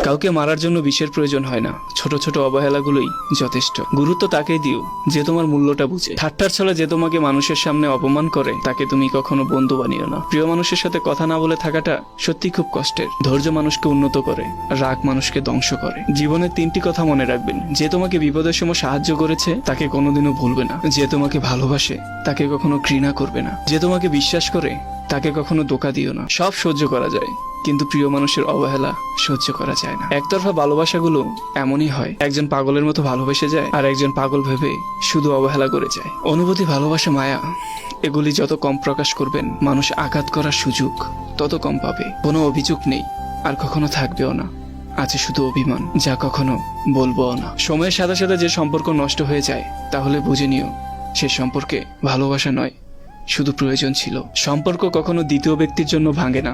কাউকে মারার জন্য বিষের প্রয়োজন হয় না, ছোট ছোট অবহেলাগুলোই যথেষ্ট। গুরুত্ব তাকেই দিও যে তোমার মূল্যটা বুঝে। ঠাট্টার ছলে যে তোমাকে মানুষের সামনে অপমান করে তাকে তুমি কখনো বন্ধু বানিও না। প্রিয় মানুষের সাথে কথা না বলে থাকাটা সত্যি খুব কষ্টের। ধৈর্য মানুষকে উন্নত করে, রাগ মানুষকে ধ্বংস করে। জীবনের 3টি কথা মনে রাখবেন: যে তোমাকে বিপদের সময় সাহায্য করেছে তাকে কোনোদিনও ভুলবে না, যে তোমাকে ভালোবাসে তাকে কখনো ঘৃণা করবে না, যে তোমাকে বিশ্বাস করে তাকে কখনো ধোঁকা দিও না। সব সহ্য করা যায়, কিন্তু প্রিয় মানুষের অবহেলা সহ্য করা যায় না। একতরফা ভালোবাসাগুলো এমনই হয়, একজন পাগলের মতো ভালোবেসে যায় আর একজন পাগল ভেবে শুধু অবহেলা করে যায়। অনুভূতি, ভালোবাসা, মায়া এগুলি যত কম প্রকাশ করবেন, মানুষ আঘাত করার সুযোগ তত কম পাবে। কোনো অভিযোগ নেই, আর কখনো থাকবেও না। আছে শুধু অভিমান, যা কখনো বলবোও না। সময়ের সাথে সাথে যে সম্পর্ক নষ্ট হয়ে যায়, তাহলে বুঝে নিও সে সম্পর্কে ভালোবাসা নয়, শুধু প্রয়োজন ছিল। সম্পর্ক কখনো দ্বিতীয় ব্যক্তির জন্য ভাঙে না।